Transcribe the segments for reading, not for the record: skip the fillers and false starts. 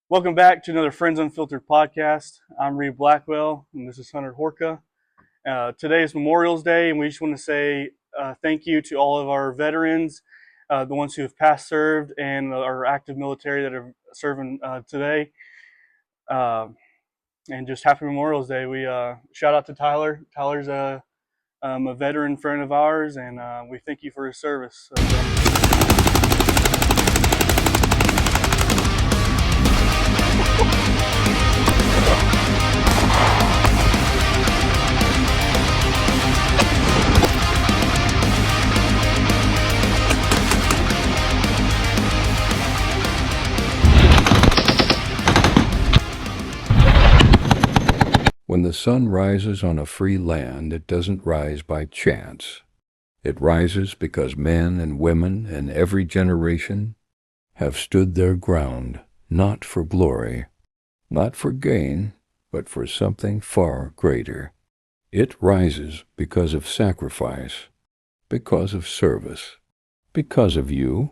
Welcome back to another Friends Unfiltered podcast. I'm Reed Blackwell, and this is Hunter Horka. Today is Memorial Day, and we just want to say thank you to all of our veterans, the ones who have past served, and our active military that are serving today. Uh, and just happy Memorial Day. We shout out to Tyler. Tyler's a veteran friend of ours, and we thank you for his service. When the sun rises on a free land, it doesn't rise by chance. It rises because men and women in every generation have stood their ground, not for glory, not for gain, but for something far greater. It rises because of sacrifice, because of service, because of you.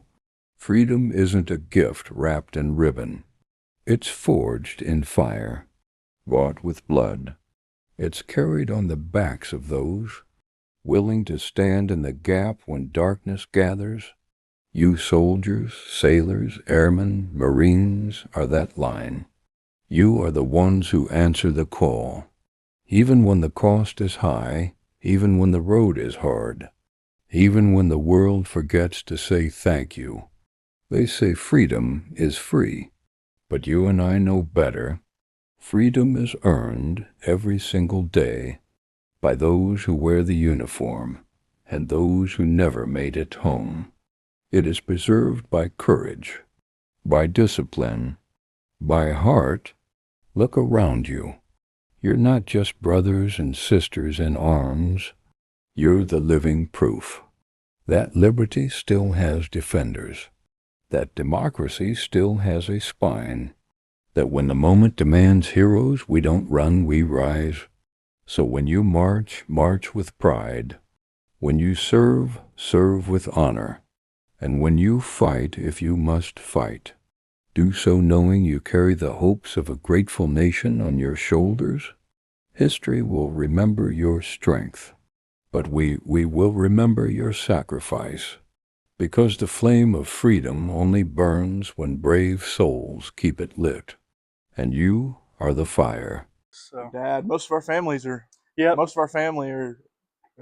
Freedom isn't a gift wrapped in ribbon. It's forged in fire, bought with blood. It's carried on the backs of those willing to stand in the gap when darkness gathers. You soldiers, sailors, airmen, Marines are that line. You are the ones who answer the call. Even when the cost is high, even when the road is hard, even when the world forgets to say thank you. They say freedom is free, but you and I know better. Freedom is earned every single day by those who wear the uniform and those who never made it home. It is preserved by courage, by discipline, by heart. Look around you. You're not just brothers and sisters in arms. You're the living proof that liberty still has defenders, that democracy still has a spine, that when the moment demands heroes, we don't run, we rise. So when you march, march with pride. When you serve, serve with honor. And when you fight, if you must fight, do so knowing you carry the hopes of a grateful nation on your shoulders. History will remember your strength, but we will remember your sacrifice, because the flame of freedom only burns when brave souls keep it lit. And you are the fire. So, Dad, most of our families are. yep. Most of our family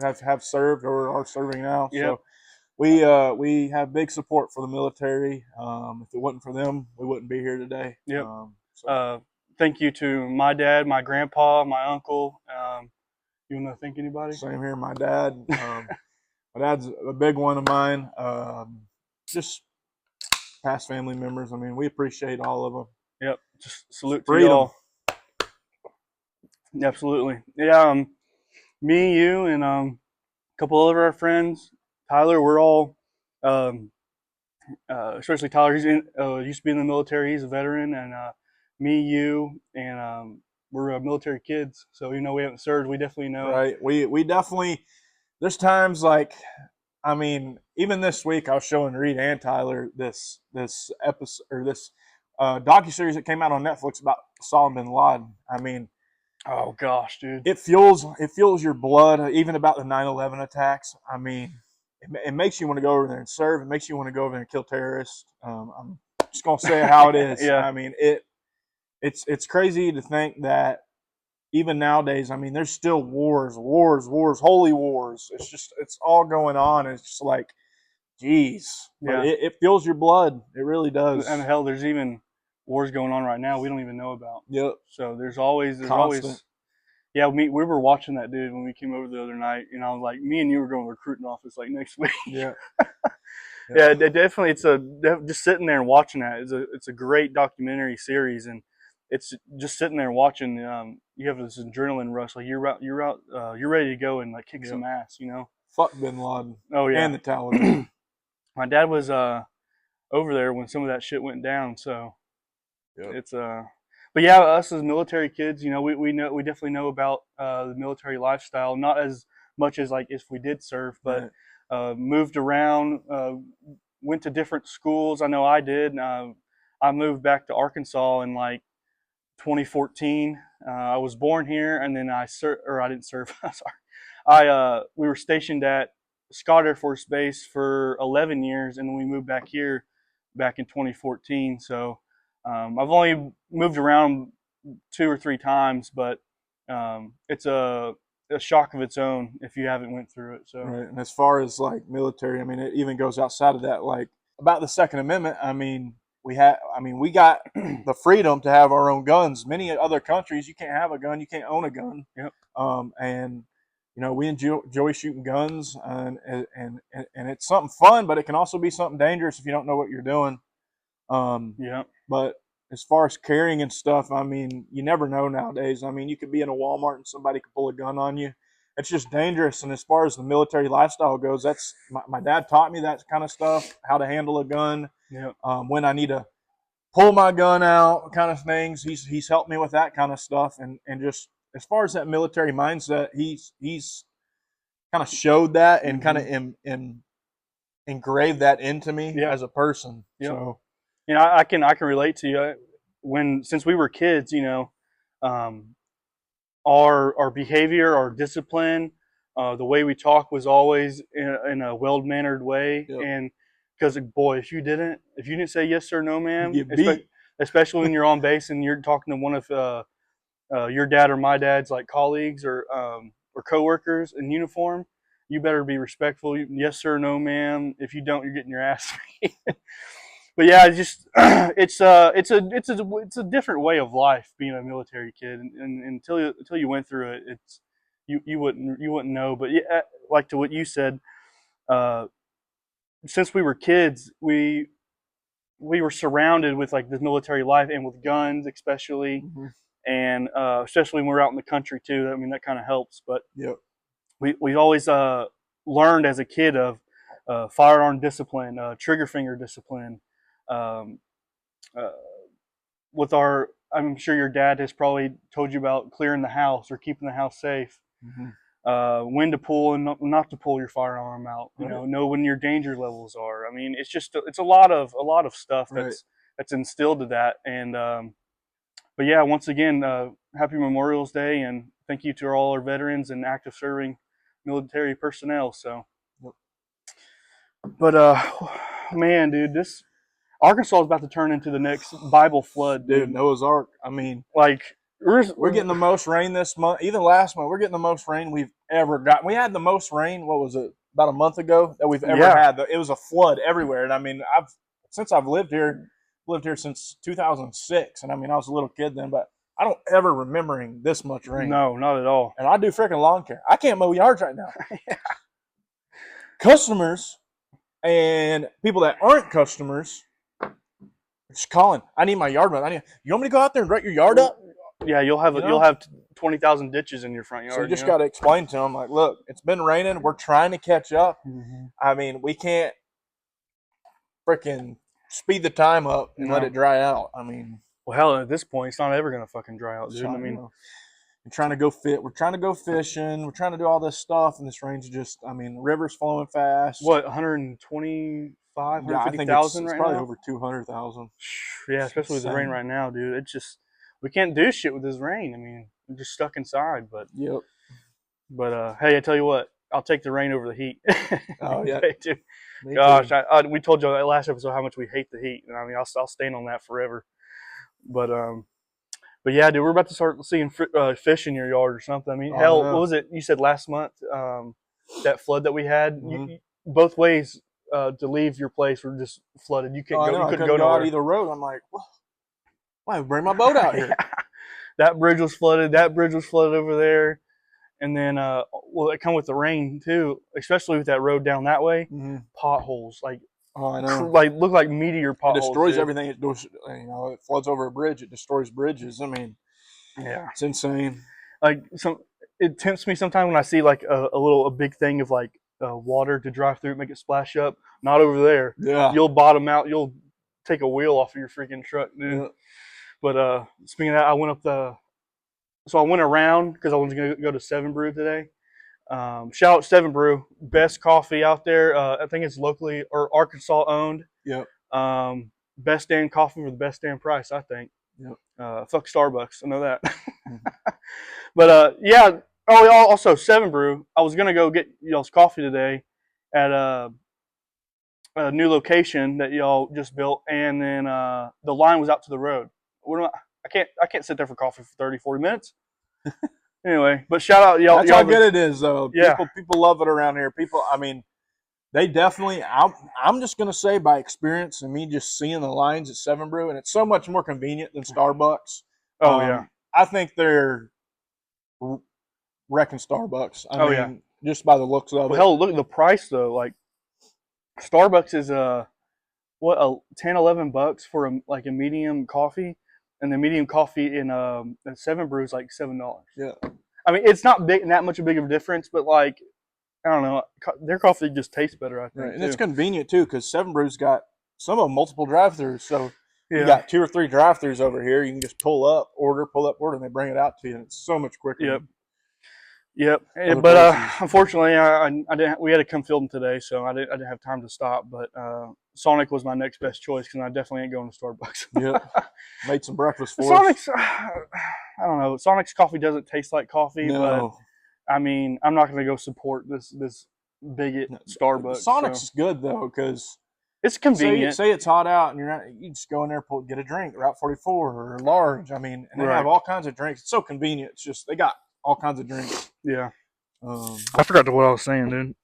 have served or are serving now. Yep. So we have big support for the military. If it wasn't for them, we wouldn't be here today. Yep. Thank you to my dad, my grandpa, my uncle. You want to thank anybody? Same here, my dad. My dad's a big one of mine. Just past family members. I mean, we appreciate all of them. Yep. Just salute to Freedom. y'all. Absolutely. Yeah. Me, you, and a couple of our friends. Tyler, we're all, especially Tyler. He's used to be in the military. He's a veteran, and me, you, and we're military kids. So even though we haven't served, we definitely know. Right. We definitely. There's times like, I mean, even this week I was showing Reed and Tyler this episode or this docuseries that came out on Netflix about Osama bin Laden. I mean, oh gosh, dude, it fuels your blood. Even about the 9/11 attacks. I mean, it makes you want to go over there and serve. It makes you want to go over there and kill terrorists. I'm just gonna say it how it is. Yeah. I mean, it's crazy to think that even nowadays, I mean, there's still wars, holy wars. It's all going on. It's just like, geez. But yeah, it fills your blood. It really does. and hell, there's even wars going on right now we don't even know about. Yep. So there's always. Constant. Yeah, we were watching that, dude, when we came over the other night. You know, I was like, me and you were going to recruiting office like next week. Yeah. Yeah, it definitely. Just sitting there and watching that. It's a great documentary series, and it's just sitting there watching. You have this adrenaline rush, like you're ready to go and like kick some ass, you know. Fuck bin Laden. Oh yeah, and the Taliban. My dad was over there when some of that shit went down, so Yep. it's But yeah, us as military kids, you know, we definitely know about the military lifestyle, not as much as like if we did serve, but moved around, went to different schools. I know I did. I moved back to Arkansas in like 2014. I was born here, and then I didn't serve. Sorry, we were stationed at Scott Air Force Base for 11 years, and then we moved back here back in 2014. So I've only moved around 2 or 3 times, but it's a shock of its own if you haven't went through it. So right. And as far as like military, I mean, it even goes outside of that. Like about the Second Amendment, I mean, we got the freedom to have our own guns. Many other countries, you can't have a gun, you can't own a gun. Yep. And we enjoy shooting guns, and it's something fun, but it can also be something dangerous if you don't know what you're doing. Yeah. But as far as carrying and stuff, I mean, you never know nowadays. I mean, you could be in a Walmart and somebody could pull a gun on you. It's just dangerous. And as far as the military lifestyle goes, that's my dad taught me that kind of stuff, how to handle a gun, Yeah. when I need to pull my gun out, kind of things. He's helped me with that kind of stuff, and just as far as that military mindset, he's kind of showed that and kind of engraved that into me as a person. Yep. So I can relate to you. Since we were kids, our behavior, our discipline, the way we talk was always in a well mannered way. Yep. And because boy, if you didn't say yes sir, no ma'am, you get beat. especially when you're on base and you're talking to one of your dad or my dad's like colleagues or coworkers in uniform, you better be respectful. Yes sir, no ma'am. If you don't, you're getting your ass beat. But yeah, it's a different way of life being a military kid, and until you went through it, you wouldn't know. But yeah, like to what you said, uh, since we were kids, we were surrounded with like this military life and with guns, especially, and especially when we're out in the country too. I mean, that kind of helps. But Yep. we always learned as a kid of firearm discipline, trigger finger discipline. Um, I'm sure your dad has probably told you about clearing the house or keeping the house safe. When to pull and not to pull your firearm out. Know when your danger levels are. I mean, it's a lot of stuff that's instilled to that. And but yeah, once again, happy Memorial's Day, and thank you to all our veterans and active serving military personnel. So, but man, dude, this Arkansas is about to turn into the next Bible flood, dude. Noah's Ark. I mean, like we're getting the most rain this month. Even last month, we're getting the most rain we've ever gotten. We had the most rain. What was it? About a month ago that we've ever had. It was a flood everywhere. And I mean, I've lived here since 2006, and I mean, I was a little kid then, but I don't ever remembering this much rain. No, not at all. And I do freaking lawn care. I can't mow yards right now. Yeah. Customers and people that aren't customers just calling. I need my yard run. You want me to go out there and rut your yard up? Yeah, you'll have 20,000 ditches in your front yard. So you just got to explain to them, like, look, it's been raining. We're trying to catch up. I mean, we can't freaking speed the time up and let it dry out. I mean, well, hell, at this point, it's not ever gonna fucking dry out, dude. I mean, we're trying to go fit. We're trying to go fishing. We're trying to do all this stuff, and this rain's just. I mean, the river's flowing fast. What, 125, yeah, 150,000 right probably now? Over 200,000. Yeah, especially with the rain right now, dude. It's just we can't do shit with this rain. I mean, we're just stuck inside. But hey, I tell you what, I'll take the rain over the heat. Oh yeah, dude. Gosh, we told you on that last episode how much we hate the heat, and I mean, I'll stand on that forever. But yeah, dude, we're about to start seeing fish in your yard or something. I mean, hell, what was it? You said last month that flood that we had. Both ways to leave your place were just flooded. You couldn't go. You couldn't go out either road. I'm like, why bring my boat out here? Yeah. That bridge was flooded. That bridge was flooded over there. And then, it come with the rain too, especially with that road down that way. Potholes, like, I know, like look like meteor potholes. It destroys everything. It floods over a bridge. It destroys bridges. I mean, yeah, it's insane. Like it tempts me sometimes when I see like a big thing of like water to drive through, make it splash up. Not over there. Yeah, you'll bottom out. You'll take a wheel off of your freaking truck, dude. Yeah. But speaking of that, I went around because I was going to go to 7 Brew today. Shout out 7 Brew, best coffee out there. I think it's locally or Arkansas owned. Yep. best damn coffee for the best damn price, I think. Yep. Fuck Starbucks, I know that. But yeah. Oh, also Seven Brew. I was gonna go get y'all's coffee today at a new location that y'all just built, and then the line was out to the road. What am I can't sit there for coffee for 30, 40 minutes. Anyway, but shout out y'all. That's how good it is, though. Yeah. People love it around here. People, I mean, they definitely. I'm just gonna say by experience and me just seeing the lines at Seven Brew, and it's so much more convenient than Starbucks. Oh yeah. I think they're wrecking Starbucks. I mean, yeah. just by the looks of it. Hell, look at the price though. Like Starbucks is what, $10, $11 for a medium coffee, and the medium coffee in Seven Brew is like $7. Yeah. I mean, it's not that much a big of a difference, but like, I don't know, their coffee just tastes better, I think. Right. And it's convenient too, because Seven Brew's got some of them multiple drive-throughs. So Yeah. you got 2 or 3 drive-throughs over here. You can just pull up, order, and they bring it out to you. And it's so much quicker. Yep. Yep. Other But places. unfortunately, I didn't. We had to come film today, so I didn't have time to stop. But Sonic was my next best choice because I definitely ain't going to Starbucks. Yep. Made some breakfast for Sonic's, us. I don't know. Sonic's coffee doesn't taste like coffee, No. but I mean, I'm not going to go support this bigot Starbucks. Sonic's so. is good though, because It's convenient. say it's hot out and you just go in there, get a drink, Route 44 or large. I mean, and they have all kinds of drinks. It's so convenient. It's just they got all kinds of drinks. Yeah. I forgot what I was saying, dude.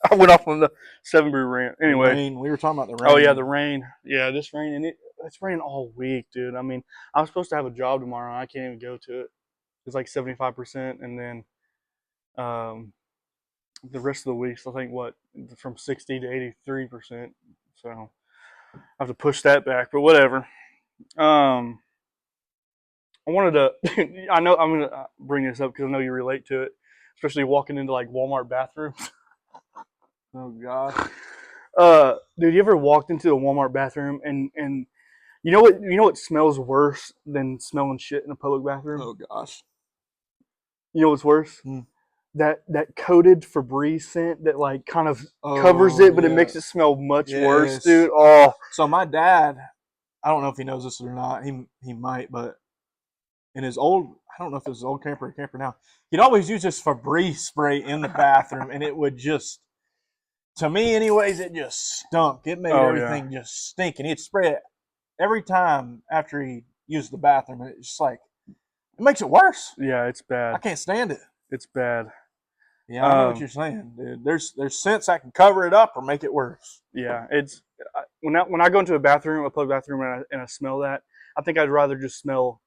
I went off on the Seven Brew rant. Anyway, rain. We were talking about the rain. Oh yeah, the rain. Yeah, this rain, and it's raining all week, dude. I mean, I'm supposed to have a job tomorrow, and I can't even go to it. It's like 75%, and then the rest of the weeks, I think from 60 to 83%. So I have to push that back, but whatever. I wanted to. I know I'm gonna bring this up because I know you relate to it, especially walking into like Walmart bathrooms. Oh gosh. Dude, you ever walked into a Walmart bathroom and you know what smells worse than smelling shit in a public bathroom? Oh gosh. You know what's worse? That coated Febreze scent that like kind of covers it, but it makes it smell much worse, dude. Oh. So my dad, I don't know if he knows this or not. He might, but in his old, I don't know if it was his old camper or camper now, he'd always use this Febreze spray in the bathroom, and it would just, to me anyways, it just stunk. It made everything just stink, and he'd spray it every time after he used the bathroom, and it's just like, it makes it worse. Yeah, it's bad. I can't stand it. It's bad. Yeah, I know what you're saying, dude. There's scents that can cover it up or make it worse. Yeah, it's when I go into a public bathroom, and I smell that, I think I'd rather just smell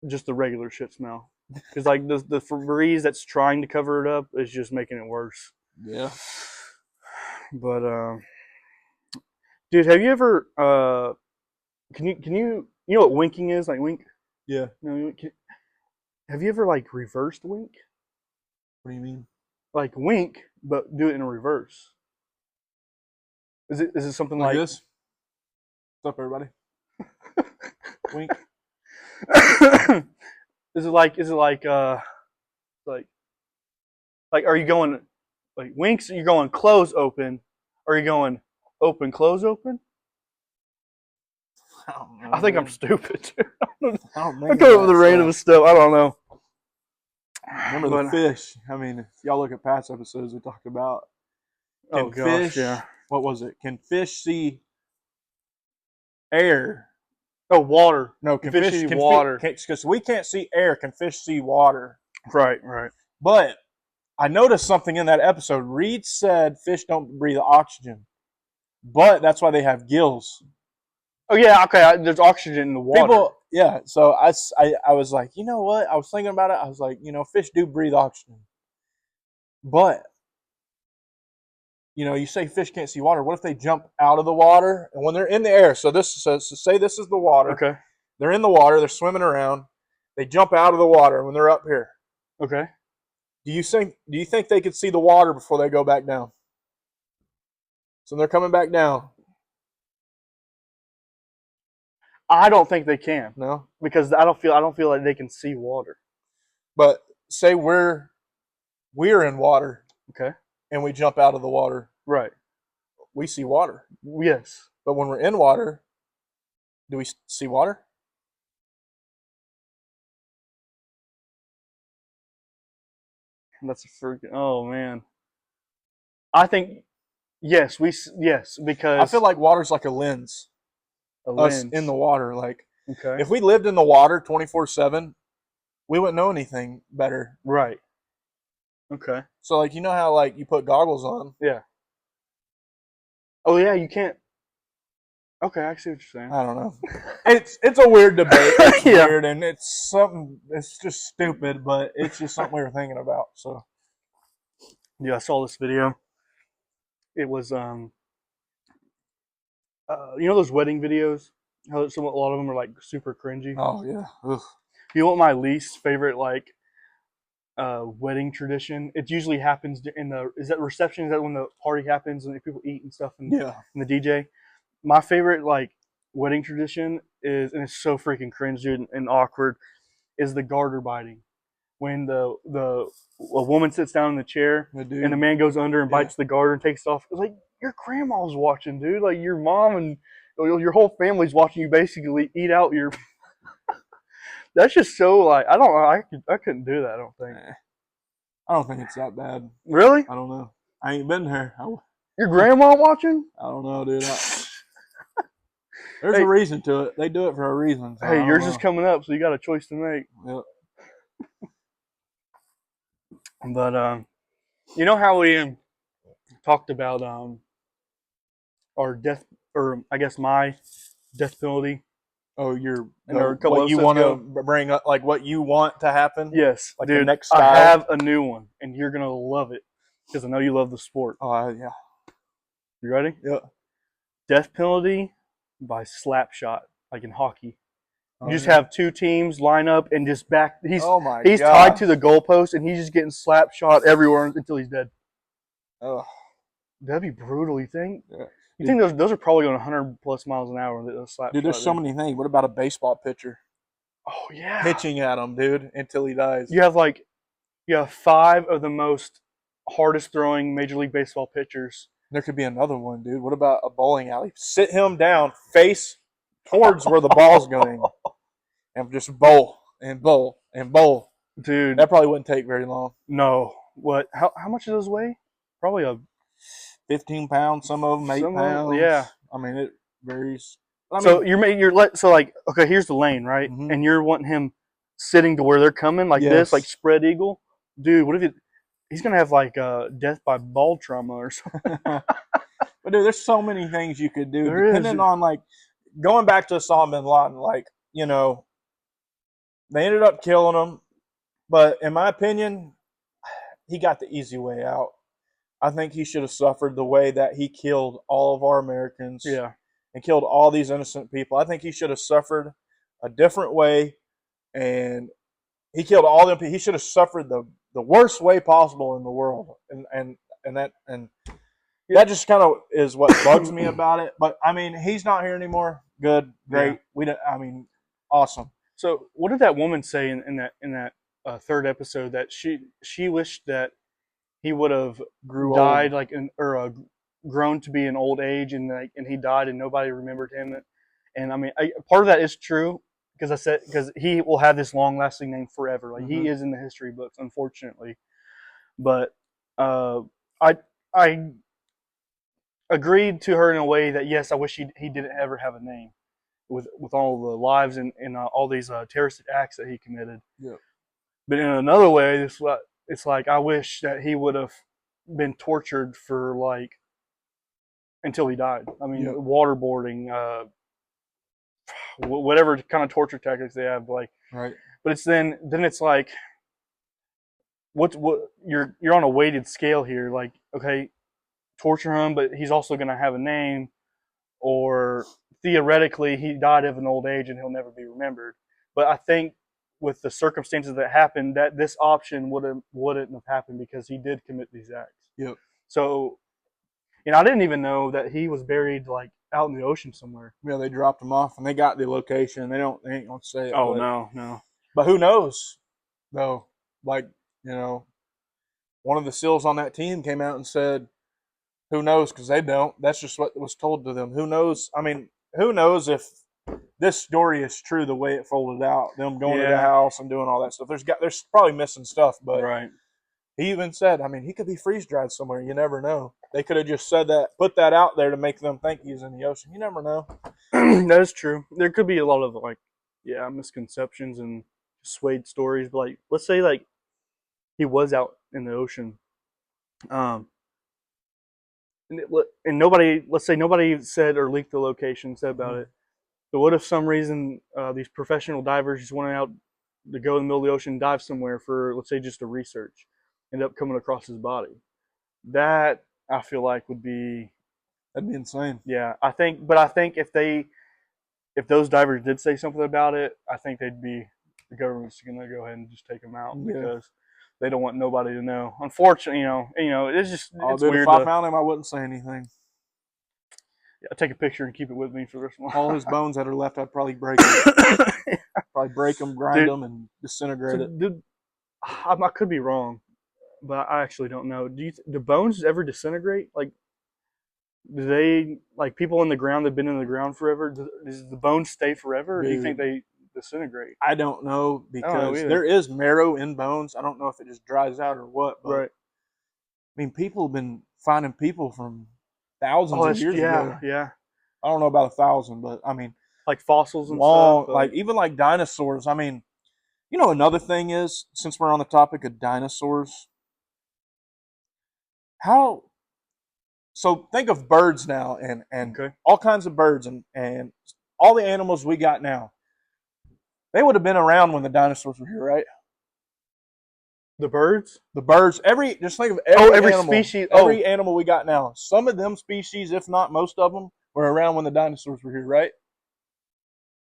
just the regular shit smell, because like the Febreze that's trying to cover it up is just making it worse. Yeah. But dude, have you ever can you know what winking is? Like wink? Yeah. No, have you ever like reversed wink? What do you mean? Like wink, but do it in reverse. Is it something like this? What's up, everybody? Wink. Is it like are you going like winks? You're going close open, or are you going open close open? I don't know. I think I'm stupid. I'm coming up with the random stuff. I don't know. Remember the fish? I mean, if y'all look at past episodes, we talked about. Fish, yeah. What was it? Can fish see air? Oh, water. No, can fish see water? Because we can't see air. Can fish see water? Right. But I noticed something in that episode. Reed said fish don't breathe oxygen, but that's why they have gills. Oh yeah, okay. There's oxygen in the water. So I was like, you know what? I was thinking about it. I was like, fish do breathe oxygen, but you say fish can't see water. What if they jump out of the water and when they're in the air? So say this is the water. Okay. They're in the water. They're swimming around. They jump out of the water when they're up here. Okay. Do you think they could see the water before they go back down? So they're coming back down. I don't think they can. No, because I don't feel like they can see water. But say we're in water. Okay. And we jump out of the water. Right. We see water. Yes. But when we're in water, do we see water? That's a freaking. Oh man. I think yes. Yes, I feel because like water's like a lens. a Us in lens. the water, like Okay. if we lived in the water 24/7, we wouldn't know anything better. Right. Okay. So like you know how like you put goggles on. Yeah. Oh yeah, you can't. Okay, I see what you're saying. I don't know. It's a weird debate. It's Yeah. weird and it's something. It's just stupid, but it's just something we were thinking about. So Yeah, I saw this video. It was you know those wedding videos? How a lot of them are like super cringy. oh yeah, ugh. You know what my least favorite like wedding tradition? It usually happens in the is that reception? Is that when the party happens and people eat and stuff Yeah. and the DJ? My favorite like wedding tradition is, and it's so freaking cringe, dude, and awkward, is the garter biting. When the a woman sits down in the chair The and the dude. man goes under and Yeah. bites the garter and takes it off. It's like your grandma's watching, dude. Like your mom and your whole family's watching you basically eat out your. That's just so like I couldn't do that. I don't think. I don't think it's that bad. Really, I don't know. I ain't been there. your grandma watching? I don't know, dude. There's Hey, a reason to it. They do it for a reason. So I hey, don't yours is know. coming up, so you got a choice to make. Yep. But you know how we talked about our death, or I guess my death penalty Oh, you're in a couple what you episodes want to ago? bring up, like what you want to happen. Yes, Like the dude. next I style. have a new one, and you're gonna love it because I know you love the sport. Oh yeah. You ready? Yeah. Death penalty by slap shot, like in hockey. Oh, You just yeah. have two teams line up and just back. Oh my He's gosh. tied to the goalpost, and he's just getting slap shot everywhere until he's dead. Oh. That'd be brutal. You think? Yeah. You think those are probably going 100 plus miles an hour? Those slap Dude, shot. there's so many things. What about a baseball pitcher Oh yeah. pitching at him, dude, until he dies? You have 5 of the most hardest throwing Major League Baseball pitchers. There could be another one, dude. What about a bowling alley? Sit him down, face towards where the ball's going, and just bowl and bowl and bowl. Dude, That probably wouldn't take very long. no. What? How much do those weigh? Probably a 15 pounds, some of them 8 some. pounds. Yeah. I mean, it varies. I mean, So so like okay, here's the lane, right? Mhm. And you're wanting him sitting to where they're coming like this, like Yes. spread eagle. Dude, what if he's gonna have like death by ball trauma or something? But dude, there's so many things you could do There is. depending on like going back to Osama bin Laden. Like they ended up killing him, but in my opinion, he got the easy way out. I think he should have suffered the way that he killed all of our Americans. Yeah. And killed all these innocent people. I think he should have suffered a different way, and he killed all them. He should have suffered the worst way possible in the world, and that just kind of is what bugs me about it. But I mean, he's not here anymore. Good, great. Yeah. We don't. I mean, awesome. So what did that woman say in that third episode that she wished that he would have Grew died old. like grown to be an old age and he died and nobody remembered him. And I mean, part of that is true because he will have this long lasting name forever. Like he is in the history books, unfortunately. But I I agreed to her in a way that yes, I wish he didn't ever have a name with all the lives and all these terrorist acts that he committed. Yeah. But in another way, it's like I wish that he would have been tortured for like until he died. I mean, Yep. waterboarding, whatever kind of torture tactics they have, like. Right. But it's then it's like, what you're on a weighted scale here. Like, okay, torture him, but he's also going to have a name, or theoretically he died of an old age and he'll never be remembered. But I think with the circumstances that happened, that this option wouldn't have happened because he did commit these acts. Yep. So, I didn't even know that he was buried like out in the ocean somewhere. Yeah, they dropped him off and they got the location. They ain't gonna say it. Oh but, no. But who knows? Though, like one of the SEALs on that team came out and said Who knows? Because they don't. That's just what was told to them. Who knows? I mean, who knows if this story is true the way it folded out? Them going to the Yeah. house and doing all that stuff. There's probably missing stuff, but Right. he even said, I mean, he could be freeze dried somewhere. You never know. They could have just said that, put that out there to make them think he's in the ocean. You never know. That is true. There could be a lot of misconceptions and swayed stories, but like let's say like he was out in the ocean, um, and nobody, let's say nobody said or leaked the location, said about it. But what if some reason these professional divers just went out to go in the middle of the ocean, dive somewhere for, let's say, just a research, end up coming across his body? That I feel like would be, That'd be insane. yeah. I think if those divers did say something about it, I think the government's gonna go ahead and just take them out because they don't want nobody to know. Unfortunately, it's just it's Dude, weird. if I found him, I wouldn't say anything. Yeah, take a picture and keep it with me for this one. All his bones that are left, I'd probably break them. Probably break them, grind them, and disintegrate it. Dude, I could be wrong, but I actually don't know. Do bones ever disintegrate? Like, do they, like people in the ground that've been in the ground forever? Does the bones stay forever, or do you think they disintegrate? I don't know because either. there is marrow in bones. I don't know if it just dries out or what. But Right. I mean, people have been finding people from thousands of years ago. Yeah. I don't know about 1,000, but I mean, Like fossils and long, stuff. like even like dinosaurs. I mean, another thing is, since we're on the topic of dinosaurs, how? So think of birds now, and Okay. all kinds of birds, and all the animals we got now. They would have been around when the dinosaurs were here, right? The birds? The birds, just think of every animal, species. every animal we got now. Some of them species, if not most of them, were around when the dinosaurs were here, right?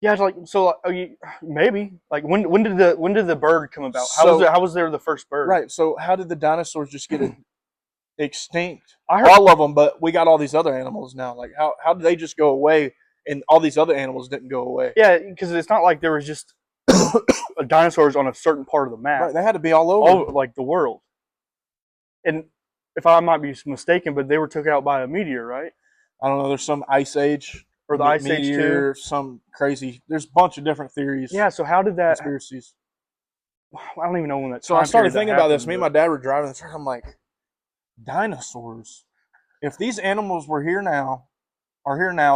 Yeah, it's like so. Maybe like when did the bird come about? So- How was there the first bird? Right. So how did the dinosaurs just get extinct? I heard All of them, but we got all these other animals now. Like how did they just go away, and all these other animals didn't go away? Yeah, because it's not like there was just dinosaurs on a certain part of the map. Right. They had to be all over. All like the world. And if I might be mistaken, but they were took out by a meteor, right? I don't know. There's some ice age. Or the ice age too. Some crazy. There's a bunch of different theories. Yeah. So how did that? Conspiracies. I don't even know when that. So I started thinking about this. happened, Me and my dad were driving the truck. I'm like, dinosaurs. If these animals were here now,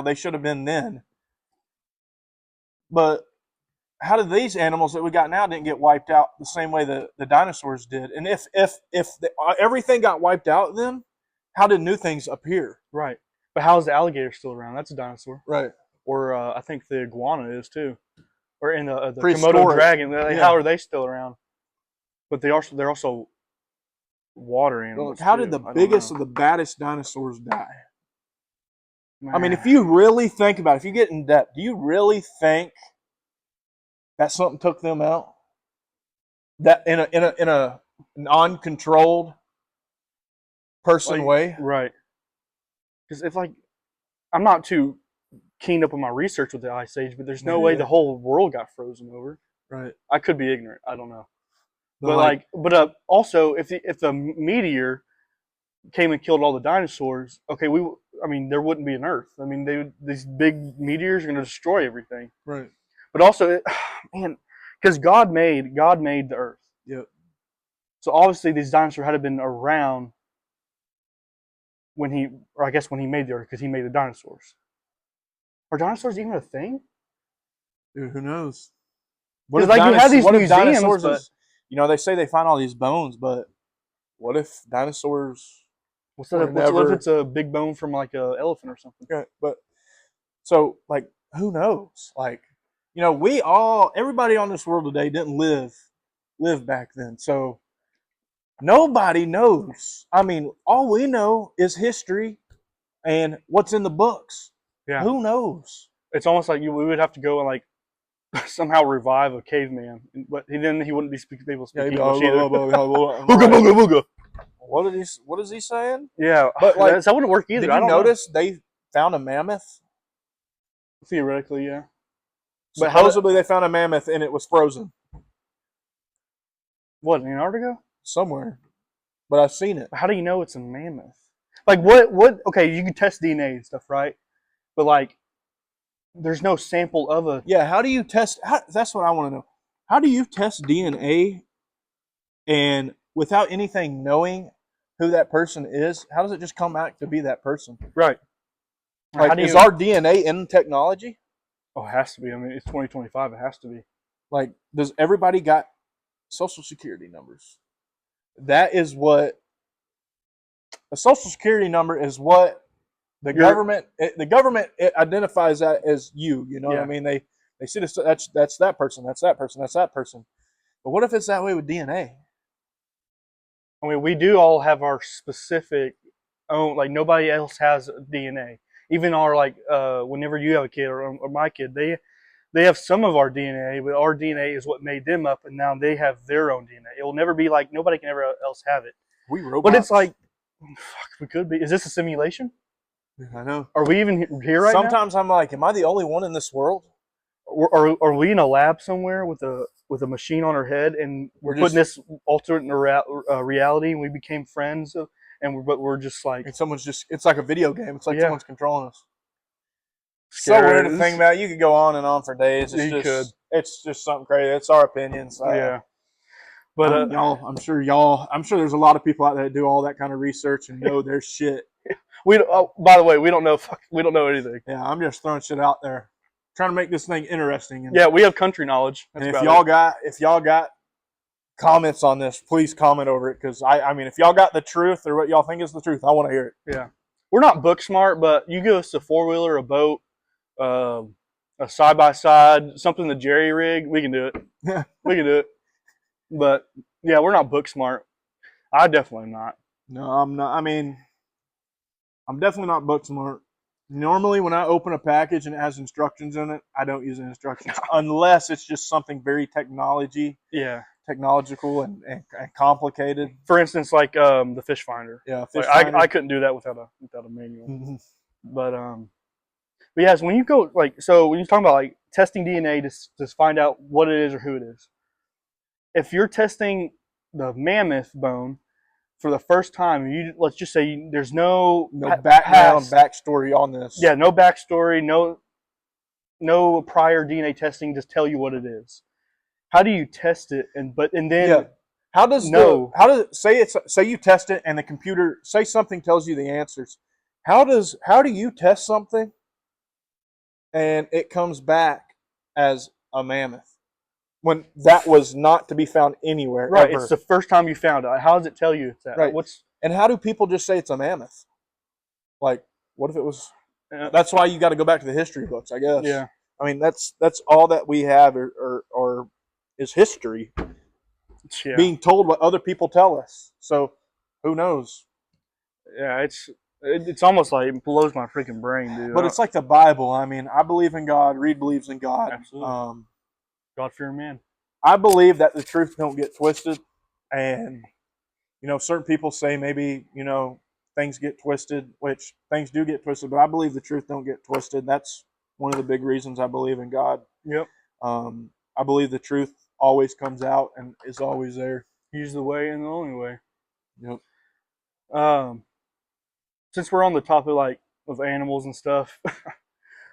they should have been then. But how did these animals that we got now didn't get wiped out the same way the dinosaurs did? And if everything got wiped out, then how did new things appear? right? But how is the alligator still around? That's a dinosaur. Right. Or I think the iguana is too. Or in the Komodo Prehistoric. dragon. Yeah. How are they still around? But they're also water animals. How too. did the I don't biggest know. of the baddest dinosaurs die? Man. I mean, if you really think about it, if you get in depth, do you really think that something took them out? That in a non-controlled person way? Right. Because if like I'm not too keen up on my research with the ice age, but there's no way the whole world got frozen over. Right. I could be ignorant. I don't know. But also if the meteor came and killed all the dinosaurs, okay, there wouldn't be an Earth. I mean, these big meteors are going to destroy everything. Right. But also, man, because God made the Earth. Yep. So obviously these dinosaurs had to have been around when he made the Earth, because he made the dinosaurs. Are dinosaurs even a thing? Dude, who knows? Because like you have these museums, but they say they find all these bones, but what if dinosaurs? what if it's a big bone from like an elephant or something? Right, but so like who knows? Like everybody on this world today didn't live back then, so nobody knows. I mean, all we know is history and what's in the books. Yeah. Who knows? It's almost like we would have to go and like somehow revive a caveman, but he wouldn't be able to speak English either. Booga booga booga. What is he saying? Yeah, but like that wouldn't work either. Did you notice they found a mammoth? Theoretically, yeah. But supposedly they found a mammoth and it was frozen. What, in Antarctica? Somewhere. But I've seen it. How do you know it's a mammoth? Like what? Okay, you can test DNA and stuff, right? But like, there's no sample of a. Yeah, how do you test? That's what I want to know. How do you test DNA and without anything knowing who that person is? How does it just come out to be that person? Right. Like, How do is you? our DNA in technology? Oh, it has to be. I mean, it's 2025. It has to be. Like, does everybody got social security numbers? That is what a social security number is. What the You're, government it identifies that as you. You know what I yeah. mean? They see this. That's that person. That's that person. That's that person. But what if it's that way with DNA? I mean, we do all have our specific own. Like nobody else has DNA. Even our like, whenever you have a kid or my kid, they have some of our DNA, but our DNA is what made them up, and now they have their own DNA. It will never be like nobody can ever else have it. We robots. But it's like, fuck, we could be. Is this a simulation? I know. Are we even here right now? Sometimes I'm like, am I the only one in this world? Are we in a lab somewhere with a machine on our head, and we're putting this alternate reality, and we became friends, but we're just like, And someone's just, it's like a video game. It's like Yeah. someone's controlling us. So Scary. weird to think about. You could go on and on for days. It's just something crazy. It's our opinions. Yeah. But I'm sure there's a lot of people out there that do all that kind of research and know their shit. by the way, we don't know anything. Yeah, I'm just throwing shit out there, trying to make this thing interesting. And, Yeah, we have country knowledge. and if y'all got comments on this, please comment over it, because I mean, if y'all got the truth or what y'all think is the truth, I want to hear it. Yeah, we're not book smart, but you give us a 4-wheeler, a boat, a side by side, something to jerry rig, we can do it. Yeah. We can do it. But yeah, we're not book smart. I definitely am not. No, I'm not. I mean, I'm definitely not book smart. Normally, when I open a package and it has instructions in it, I don't use the instructions unless it's just something very technological and complicated. For instance, like the fish finder. Yeah, I couldn't do that without a manual. Mm-hmm. But yes, when you go when you're talking about like testing DNA to find out what it is or who it is, if you're testing the mammoth bone for the first time, let's just say there's no backstory on this. Yeah, no backstory, no prior DNA testing, just tell you what it is. How do you test it? How does say you test it and the computer say something tells you the answers? How do you test something and it comes back as a mammoth when that was not to be found anywhere? Right, ever? It's the first time you found it. How does it tell you it's that? Right. And how do people just say it's a mammoth? Like, what if it was? That's why you got to go back to the history books, I guess. Yeah. I mean, that's all that we have, or is history. Yeah. Being told what other people tell us. So, who knows? Yeah, it's almost like it blows my freaking brain, dude. But it's like the Bible. I mean, I believe in God. Reed believes in God. Absolutely. God-fearing man. I believe that the truth don't get twisted, and certain people say maybe things get twisted, which things do get twisted. But I believe the truth don't get twisted. That's one of the big reasons I believe in God. Yep. I believe the truth always comes out and is always there. He's the way and the only way. Yep. Since we're on the topic of animals and stuff,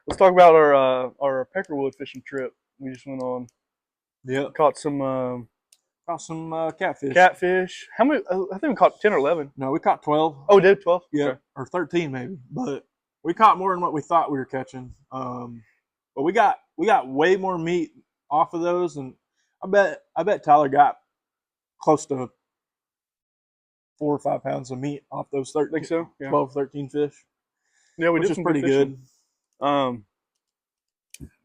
let's talk about our peckerwood fishing trip we just went on. Yeah. Caught some catfish. Catfish. How many? I think we caught 10 or 11. No, we caught 12. Oh, did 12? Yeah, okay. Or 13 maybe. But we caught more than what we thought we were catching. But we got way more meat off of those, and I bet Tyler got close to 4 or 5 pounds of meat off those 13, think so? Yeah. 12, 13 fish. Yeah, we which did is some pretty good.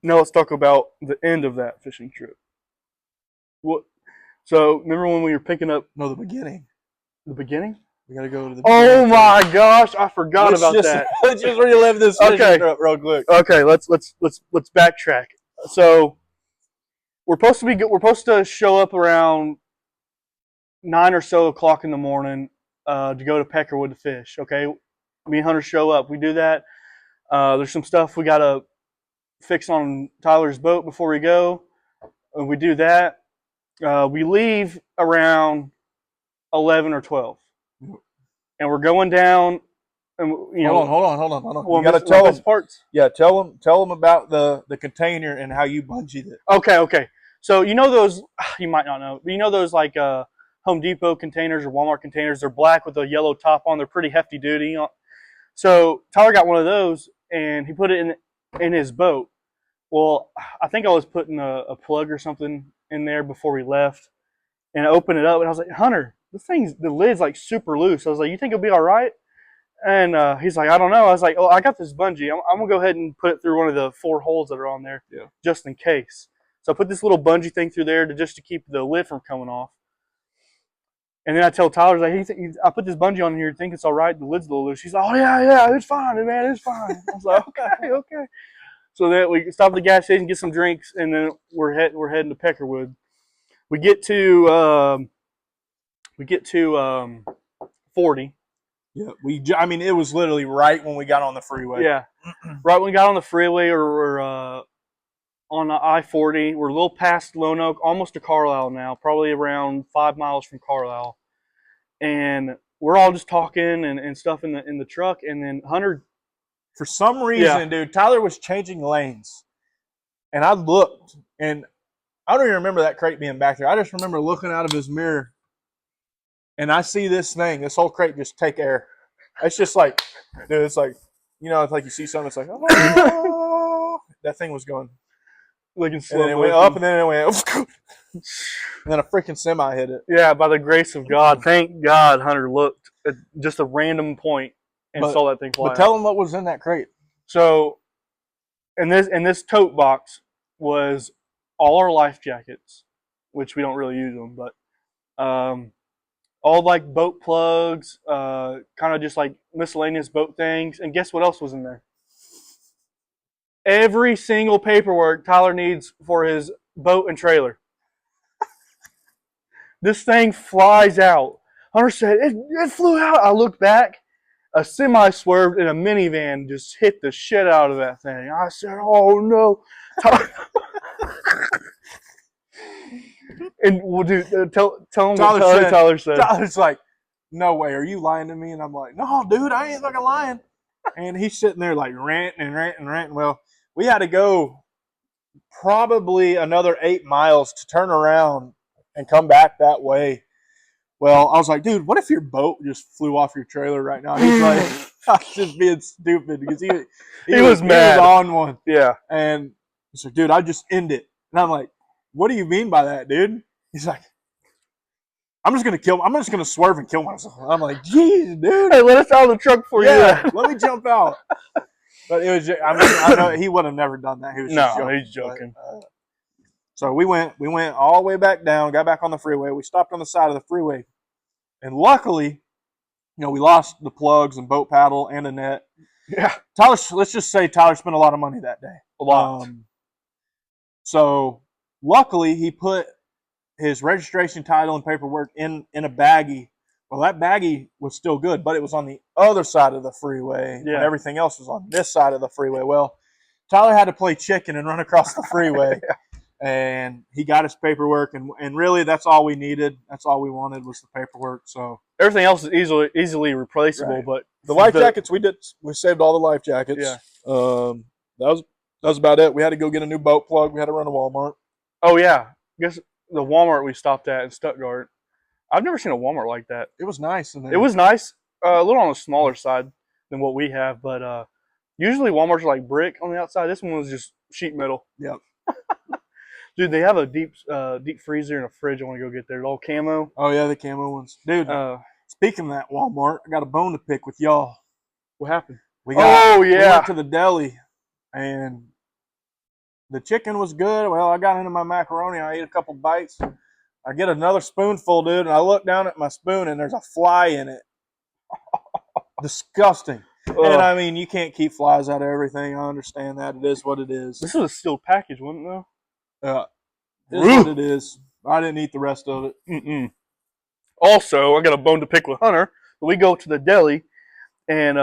Now let's talk about the end of that fishing trip. So remember when we were picking up? No, the beginning. The beginning? We got to go to the. Oh my gosh, I forgot about that. Let's just relive this fishing trip real quick. Okay, let's backtrack. So we're supposed to show up around 9 or so o'clock in the morning to go to Peckerwood to fish. Okay, me and Hunter show up. We do that. There's some stuff we gotta fix on Tyler's boat before we go. And we do that. We leave around 11 or 12, and we're going down And, you know, hold on. Well, You got to miss tell them. parts. Yeah, tell them about the container and how you bungeed it. Okay. So you know those, you might not know, but you know those like Home Depot containers or Walmart containers. They're black with a yellow top on. They're pretty hefty duty. So Tyler got one of those and he put it in his boat. Well, I think I was putting a plug or something in there before we left, and I opened it up and I was like, Hunter, the lid's like super loose. I was like, you think it'll be all right? And he's like, I don't know. I was like, oh, I got this bungee. I'm gonna go ahead and put it through one of the 4 holes that are on there, just in case. So I put this little bungee thing through there just to keep the lid from coming off. And then I tell Tyler, like, I put this bungee on here, think it's all right. The lid's a little loose. He's like, oh yeah, it's fine, man, it's fine. I was like, okay. So then we stop at the gas station, get some drinks, and then we're heading to Peckerwood. We get to 40. Yeah, I mean, it was literally right when we got on the freeway. Yeah, right when we got on the freeway or on I-40. We're a little past Lone Oak, almost to Carlisle now, probably around 5 miles from Carlisle. And we're all just talking and stuff in the truck, and then Hunter. For some reason, dude, Tyler was changing lanes. And I looked, and I don't even remember that crate being back there. I just remember looking out of his mirror, and I see this whole crate just take air. It's just like, dude, it's like, it's like you see something, it's like, oh, that thing was going. Looking slow. And then it went up, and then it went, and then a freaking semi hit it. Yeah, by the grace of God. Thank God Hunter looked at just a random point and saw that thing fly. But tell him what was in that crate. So, in this tote box was all our life jackets, which we don't really use them, but all like boat plugs, kind of just like miscellaneous boat things. And guess what else was in there? Every single paperwork Tyler needs for his boat and trailer. This thing flies out. Hunter said, it flew out. I looked back. A semi swerved and a minivan just hit the shit out of that thing. I said, oh no. And we'll do tell him what Tyler said. Tyler's like, no way, are you lying to me? And I'm like, no, dude, I ain't fucking lying. And he's sitting there like ranting. Well, we had to go probably another 8 miles to turn around and come back that way. Well, I was like, dude, what if your boat just flew off your trailer right now? He's like, I was just being stupid because he was mad. He was on one. Yeah. And he's like, dude, I just end it. And I'm like, what do you mean by that, dude? He's like, I'm just gonna swerve and kill myself. I'm like, geez, dude. Hey, let us out of the truck for you. Let me jump out. But it was just, I know he would have never done that. He was just joking. He's joking. But, so we went all the way back down, got back on the freeway. We stopped on the side of the freeway. And luckily, we lost the plugs and boat paddle and a net. Yeah. Let's just say Tyler spent a lot of money that day. A lot. So luckily he put his registration title and paperwork in a baggie. Well, that baggie was still good, but it was on the other side of the freeway when everything else was on this side of the freeway. Well, Tyler had to play chicken and run across the freeway. Yeah. And he got his paperwork, and really that's all we needed. That's all we wanted was the paperwork. So everything else is easily replaceable. Right. But the life jackets, we saved all the life jackets. Yeah. That was about it. We had to go get a new boat plug. We had to run to Walmart. Oh yeah, I guess the Walmart we stopped at in Stuttgart. I've never seen a Walmart like that. It was nice. It was nice. A little on the smaller side than what we have, but usually Walmarts are like brick on the outside. This one was just sheet metal. Yep. Dude, they have a deep freezer and a fridge. I want to go get there. All camo. Oh yeah, the camo ones. Dude, speaking of that Walmart, I got a bone to pick with y'all. What happened? We went to the deli, and the chicken was good. Well, I got into my macaroni. I ate a couple bites. I get another spoonful, dude, and I look down at my spoon, and there's a fly in it. Disgusting. And I mean, you can't keep flies out of everything. I understand that. It is what it is. This is a sealed package, wasn't it, though? It is what it is. I didn't eat the rest of it. Mm-mm. Also, I got a bone to pick with Hunter. We go to the deli, and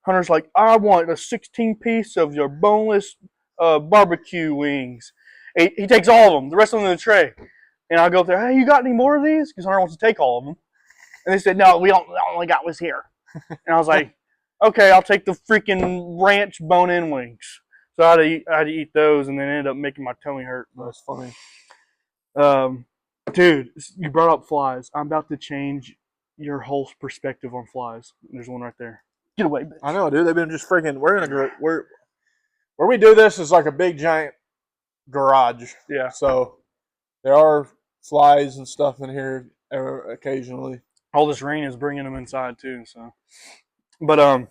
Hunter's like, I want a 16-piece of your boneless barbecue wings. He takes all of them, the rest of them in the tray. And I go up there, hey, you got any more of these? Because Hunter wants to take all of them. And they said, no, we only got what's here. And I was like, Okay, I'll take the freaking ranch bone-in wings. So I had to eat those, and then ended up making my tummy hurt. That's funny. Dude, you brought up flies. I'm about to change your whole perspective on flies. There's one right there. Get away, bitch. I know, dude. They've been just freaking. We're in a group. Where we do this is like a big giant garage. Yeah. So there are flies and stuff in here occasionally. All this rain is bringing them inside too. So, but I'm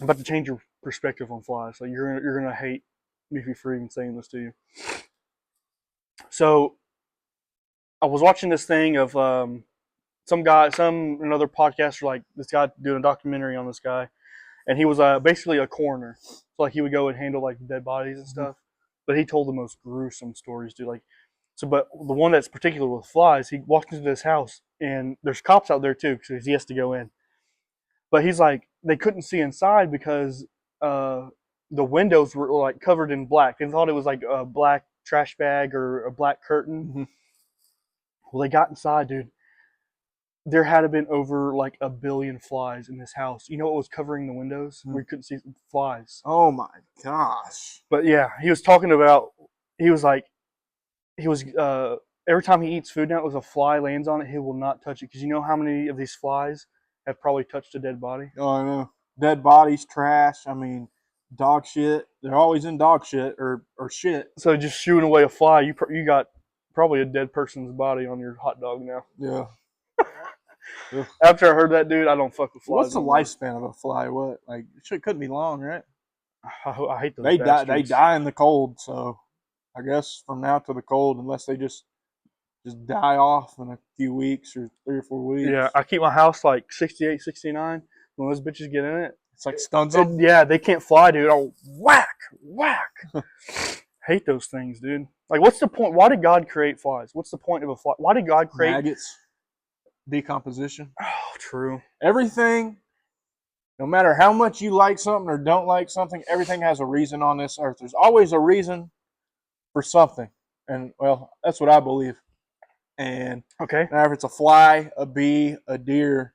about to change your perspective on flies. Like you're gonna hate me for even saying this to you. So I was watching this thing of another podcaster, like this guy doing a documentary on this guy, and he was basically a coroner. So like he would go and handle like dead bodies and stuff. But he told the most gruesome stories, dude. Like so, but the one that's particular with flies, he walked into this house and there's cops out there too because he has to go in. But he's like they couldn't see inside because the windows were like covered in black. They thought it was like a black trash bag or a black curtain. Mm-hmm. Well, they got inside, dude. There had to been over like 1 billion flies in this house. You know what was covering the windows? We couldn't see flies. Oh my gosh! But yeah, he was talking about. He was like, he was every time he eats food now, if a fly lands on it, he will not touch it because you know how many of these flies have probably touched a dead body. Oh, I know. Dead bodies, trash. I mean, dog shit. They're always in dog shit or shit. So just shooing away a fly, you got probably a dead person's body on your hot dog now. Yeah. After I heard that, dude, I don't fuck with flies. What's the lifespan of a fly? What like it couldn't be long, right? I hate those. They die. bastards. They die in the cold. So I guess from now to the cold, unless they just die off in a few weeks or 3 or 4 weeks. Yeah, I keep my house like 68, 69. When those bitches get in it, It's like stuns them. yeah, they can't fly, dude. I'll whack. Hate those things, dude. Like, what's the point? Why did God create flies? What's the point of a fly? Why did God create Maggots, decomposition. Oh, true. Everything, no matter how much you like something or don't like something, everything has a reason on this earth. There's always a reason for something. And, well, that's what I believe. And Okay. now if it's a fly, a bee, a deer,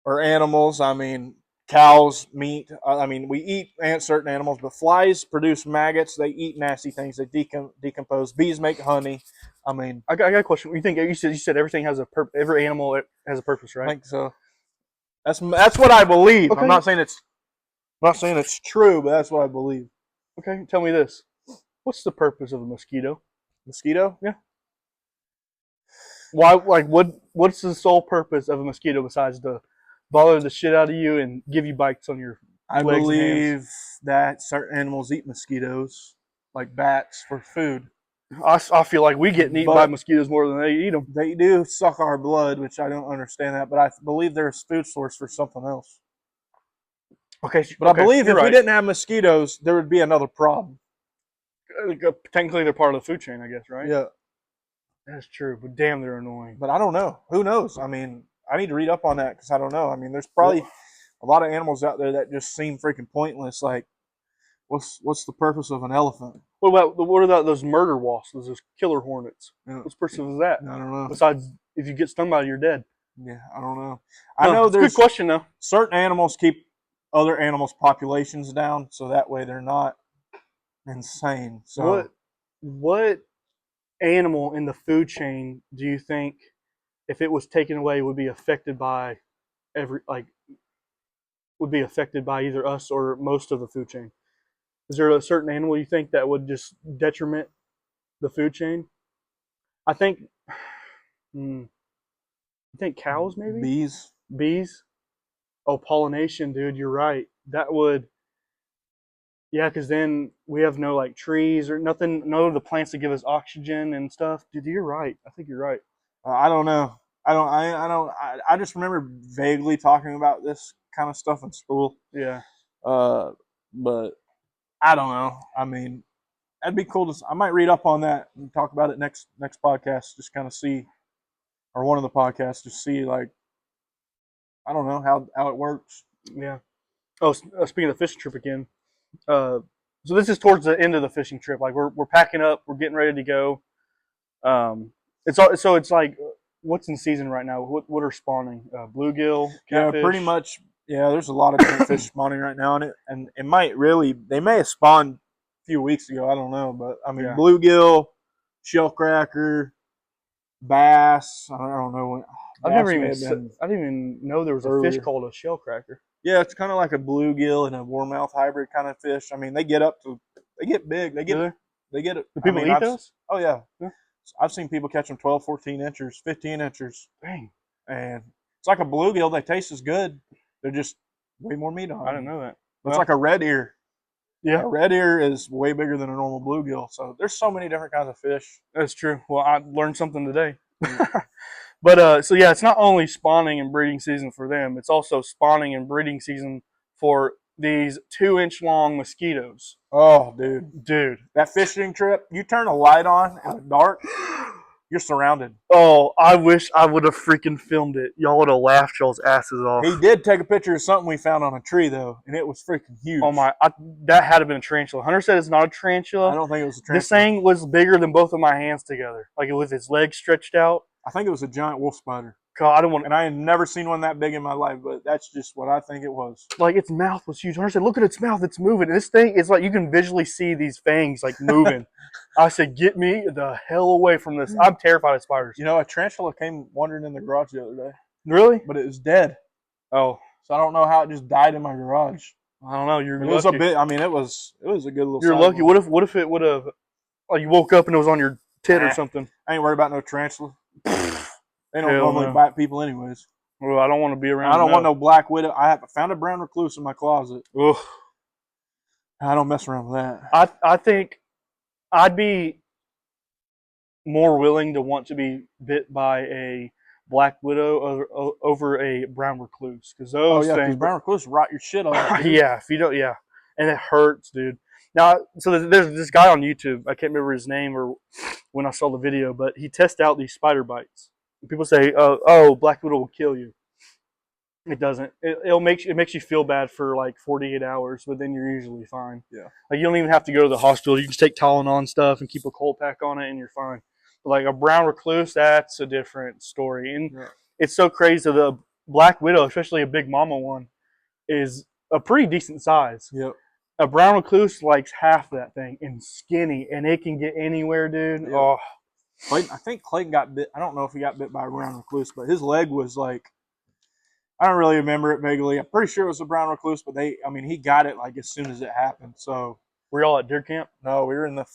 or animals, I mean, cows, meat. I mean, we eat certain animals, but flies produce maggots. They eat nasty things. They decompose. Bees make honey. I mean, I got a question. You said everything has a purpose. Every animal has a purpose, right? I think so. That's what I believe. Okay. I'm not saying it's true, but that's what I believe. Okay, tell me this. What's the purpose of a mosquito? Mosquito? Yeah. Why? Like, what's the sole purpose of a mosquito besides to bother the shit out of you and give you bites on your I legs and believe hands? that certain animals eat mosquitoes, like bats, for food. I feel like we get eaten by mosquitoes more than they eat them. They do suck our blood, which I don't understand that, but I believe they're a food source for something else. Okay, But I believe if we didn't have mosquitoes, there would be another problem. technically they're part of the food chain, I guess, right? Yeah, That's true, but damn, they're annoying. but I don't know. Who knows? I mean, I need to read up on that because I don't know. I mean, there's probably a lot of animals out there that just seem freaking pointless. Like, what's the purpose of an elephant? What about those murder wasps, those killer hornets? Yeah. What's the purpose of that? I don't know. Besides, if you get stung by it, you're dead. Yeah, I don't know. I know it's a there's good question though. certain animals keep other animals' populations down, so that way they're not insane. So What animal in the food chain do you think, if it was taken away, would be affected by would be affected by either us or most of the food chain? Is there a certain animal you think that would just detriment the food chain? I think. I think cows, maybe bees. bees. Oh, pollination, dude. You're right. That would. Yeah, because then we have no like trees or nothing, no of the plants that give us oxygen and stuff. Dude, you're right. I think you're right. I don't know. I just remember vaguely talking about this kind of stuff in school. Yeah. But I don't know. I mean, that'd be cool to. I might read up on that and talk about it next podcast. Just kind of see, or one of the podcasts, just see like, I don't know how it works. Yeah. Oh, speaking of the fishing trip again. So this is towards the end of the fishing trip. Like we're packing up, we're getting ready to go. It's like what's in season right now? What are spawning? Bluegill, catfish. Yeah, pretty much Yeah, there's a lot of different fish spawning right now, and it might really, they may have spawned a few weeks ago. I don't know, but I mean, Yeah. bluegill, shellcracker, bass. I don't know when. I Bass didn't may have been even know there was a fish earlier. called a shellcracker. Yeah, it's kind of like a bluegill and a warmouth hybrid kind of fish. I mean, they get big. They Do get it. Do people eat those? Oh yeah. Yeah. I've seen people catch them 12, 14 inches, 15 inches, Dang, and it's like a bluegill. They taste as good. They're just way more meat on them. I didn't know that. It's like a red ear. Yeah, A red ear is way bigger than a normal bluegill. So there's so many different kinds of fish. that's true. Well, I learned something today. But so yeah, it's not only spawning and breeding season for them; it's also spawning and breeding season for these 2-inch long mosquitoes. Oh, dude. Dude, That fishing trip, you turn a light on in the dark, you're surrounded. oh, I wish I would have freaking filmed it. Y'all would have laughed y'all's asses off. He did take a picture of something we found on a tree, though, and it was freaking huge. Oh my, that had to have been a tarantula. Hunter said it's not a I tarantula. don't think it was a tarantula. This thing was bigger than both of my hands together. Like it was its legs stretched out. I think it was a giant wolf spider. God, I don't want. And I had never seen one that big in my life, but that's just what I think it was. Like its mouth was huge. Hunter said, "Look at its mouth; it's moving." And this thing is like you can visually see these fangs like moving. I said, "Get me the hell away from this!" I'm terrified of spiders. You know, a tarantula came wandering in the garage the other day, Really? but it was dead. Oh, So I don't know how it just died in my garage. I don't know. You're It lucky. was a bit. I mean, it was a good little. You're size lucky. one. What if it would have? Like you woke up and it was on your tit or Nah. something. I ain't worried about no tarantula. They don't Hell normally no. bite people anyways. Well, I don't want to be around. I don't want no black widow. I found a brown recluse in my closet. Ugh. I don't mess around with that. I think I'd be more willing to want to be bit by a black widow over a brown recluse because Oh those yeah, because things. brown recluse rot your shit off. dude. Yeah, if you don't, yeah, and it hurts, dude. Now, so there's this guy on YouTube. I can't remember his name or when I saw the video, but he tests out these spider bites. People say, "Oh, black widow will kill you." It doesn't. It makes you feel bad for like 48 hours, but then you're usually fine. Yeah. Like you don't even have to go to the hospital. You can just take Tylenol and stuff and keep a cold pack on it, and you're fine. But like a brown recluse, that's a different story. And Yeah. it's so crazy. The black widow, especially a big mama one, is a pretty decent size. Yep. A brown recluse likes half that thing and skinny, and it can get anywhere, dude. Yep. Oh, Clayton, I think Clayton got bit. I don't know if he got bit by a brown recluse, but his leg was like, I don't really remember it vaguely. I'm pretty sure it was a brown recluse, but he got it like as soon as it happened. So were y'all at deer camp? no, we were in the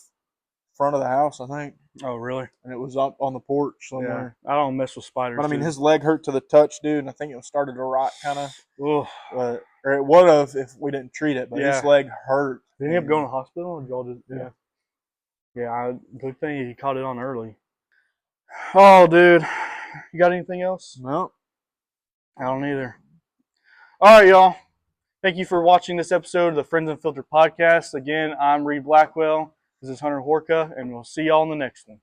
front of the house, I think, Oh, really? and it was up on the porch somewhere. Yeah. I don't mess with spiders. But I mean, dude. his leg hurt to the touch, dude, and I think it started to rot, kind of. Ugh. Or it would have if we didn't treat it. But Yeah. his leg hurt. Did he end up going to the hospital? Or y'all just, Yeah. Yeah, good thing he caught it on early. Oh, dude. You got anything else? No. I don't either. All right, y'all. Thank you for watching this episode of the Friends Unfiltered podcast. Again, I'm Reed Blackwell. This is Hunter Horka, and we'll see y'all in the next one.